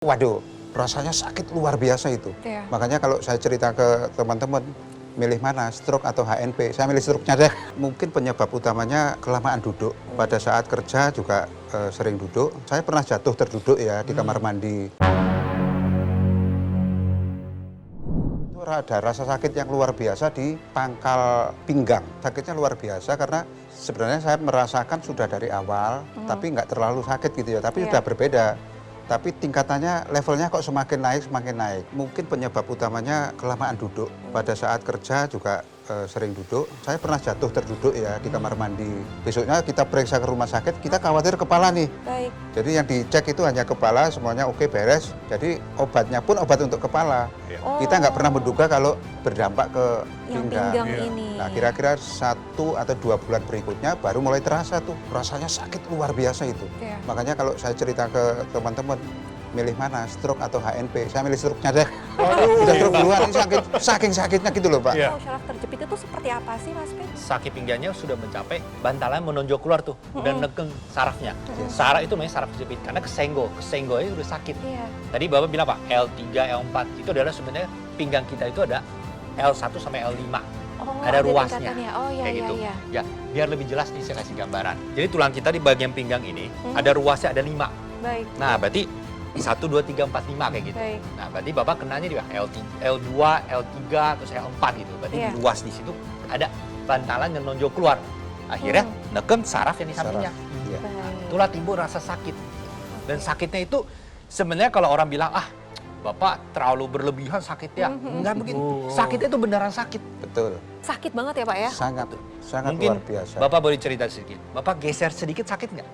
Waduh, rasanya sakit luar biasa itu. Iya. Makanya kalau saya cerita ke teman-teman, milih mana, stroke atau HNP, saya milih stroke-nya deh. Mungkin penyebab utamanya kelamaan duduk. Pada saat kerja juga sering duduk. Saya pernah jatuh terduduk ya di kamar mandi. Itu ada rasa sakit yang luar biasa di pangkal pinggang. Sakitnya luar biasa karena sebenarnya saya merasakan sudah dari awal, tapi nggak terlalu sakit gitu ya. Tapi Iya. sudah berbeda. Tapi tingkatannya, levelnya kok semakin naik. Mungkin penyebab utamanya kelamaan duduk. Pada saat kerja juga sering duduk. Saya pernah jatuh terduduk ya di kamar mandi. Besoknya kita periksa ke rumah sakit, kita khawatir kepala nih. Baik. Jadi yang dicek itu hanya kepala, semuanya oke, beres. Jadi obatnya pun obat untuk kepala. Oh. Kita nggak pernah menduga kalau berdampak ke Yang pinggang. pinggang Iya. ini. Nah, kira-kira 1 atau 2 bulan berikutnya baru mulai terasa tuh. Rasanya sakit luar biasa itu. Iya. Makanya kalau saya cerita ke teman-teman, milih mana, stroke atau HNP, saya milih stroke-nya deh. Udah stroke duluan, ini saking sakitnya gitu loh, Pak. Iya. Oh, syaraf terjepit itu seperti apa sih, Mas Pin? Sakit pinggangnya sudah mencapai bantalan menonjol keluar tuh, udah neken sarafnya. Yes. Saraf itu namanya saraf terjepit karena kesenggonya udah sakit. Iya. Tadi Bapak bilang apa? L3, L4 itu adalah sebenarnya pinggang kita itu ada L1 sampai L5. Oh, Ada ruasnya. tingkatannya. Oh, iya, Kayak iya, gitu. iya. Ya, biar lebih jelas nih saya kasih gambaran. Jadi tulang kita di bagian pinggang ini ada ruasnya ada 5. Baik. Nah, berarti 1, 2, 3, 4, 5 kayak gitu. Baik. Nah, berarti Bapak kenanya di L2, L3, terus L4 gitu. Berarti Iya. di ruas di situ ada bantalan yang nonjol keluar. Akhirnya neken saraf yang di sampingnya. Iya. Baik. Itulah timbul rasa sakit. Dan sakitnya itu sebenarnya kalau orang bilang, Bapak terlalu berlebihan sakitnya. Enggak begitu. Sakitnya itu beneran sakit. Betul, Sakit banget ya, Pak ya? sangat Mungkin luar biasa. Bapak boleh cerita sedikit. Bapak geser sedikit sakit nggak?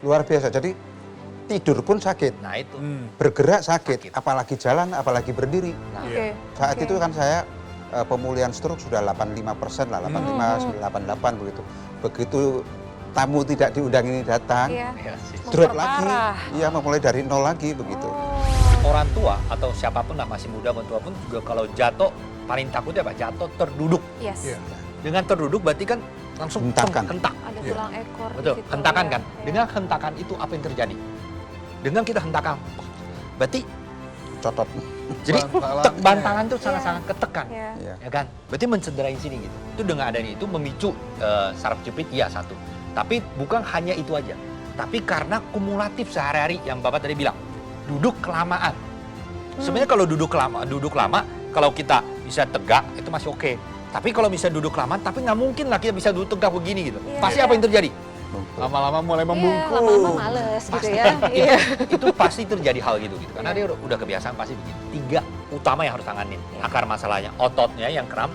Luar biasa, jadi tidur pun sakit, Nah itu. bergerak sakit, Sakit. apalagi jalan, apalagi berdiri. Nah, Oke. Saat Oke. itu kan saya pemulihan stroke sudah 85% lah, 85, 88 begitu. Begitu tamu tidak diundang ini datang, Iya. ya sih. drop lagi, Memperparah. iya memulai dari nol lagi begitu. Oh. Orang tua atau siapapun lah masih muda maupun tua pun juga kalau jatuh paling takutnya apa? Jatuh terduduk. Yes. Iya. Dengan terduduk berarti kan langsung Hentakan. hentak. Ada Iya. tulang ekor di Betul, situ, hentakan ya. kan. Iya. Dengan hentakan itu apa yang terjadi? Dengan kita hentakan, berarti Cotot. jadi Bantalannya. bantalan itu sangat-sangat ketekan. Iya. Ya. Ya kan? Berarti mencederai sini gitu. Itu dengan adanya itu memicu saraf jepit iya satu. Tapi bukan hanya itu aja. Tapi karena kumulatif sehari-hari yang Bapak tadi bilang, duduk kelamaan. Sebenarnya kalau duduk lama, kalau kita bisa tegak itu masih oke. Tapi kalau bisa duduk lama, tapi nggak mungkin lah kita bisa duduk tegak begini gitu. Iya. Pasti apa yang terjadi? Lama-lama mulai Iya, membungkuk. lama-lama males gitu ya. Iya. Itu pasti terjadi hal gitu. Karena dia udah kebiasaan pasti begini. 3 utama yang harus tanganin. Akar masalahnya, ototnya yang kram,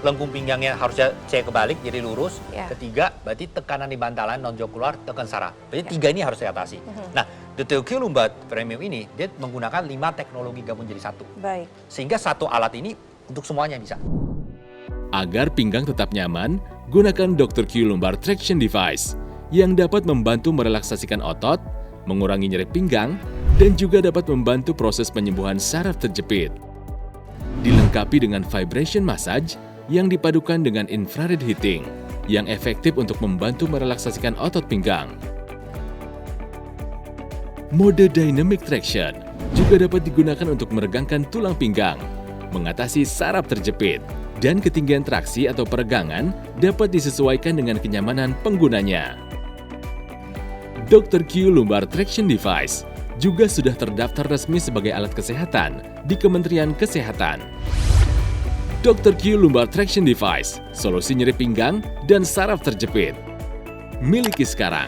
lengkung pinggangnya harusnya cek kebalik jadi lurus. Iya. Ketiga, berarti tekanan di bantalan nonjol keluar, tekan saraf. Berarti 3 ini harus saya atasi. Nah, The TQ Lumbar Premium ini dia menggunakan 5 teknologi gabung jadi satu. Baik. Sehingga satu alat ini untuk semuanya bisa. Agar pinggang tetap nyaman, gunakan Dr. Q Lumbar Traction Device yang dapat membantu merelaksasikan otot, mengurangi nyeri pinggang, dan juga dapat membantu proses penyembuhan saraf terjepit. Dilengkapi dengan vibration massage yang dipadukan dengan infrared heating yang efektif untuk membantu merelaksasikan otot pinggang. Mode Dynamic Traction juga dapat digunakan untuk meregangkan tulang pinggang, mengatasi saraf terjepit, dan ketinggian traksi atau peregangan dapat disesuaikan dengan kenyamanan penggunanya. Dr. Q Lumbar Traction Device juga sudah terdaftar resmi sebagai alat kesehatan di Kementerian Kesehatan. Dr. Q Lumbar Traction Device, solusi nyeri pinggang dan saraf terjepit. Miliki sekarang.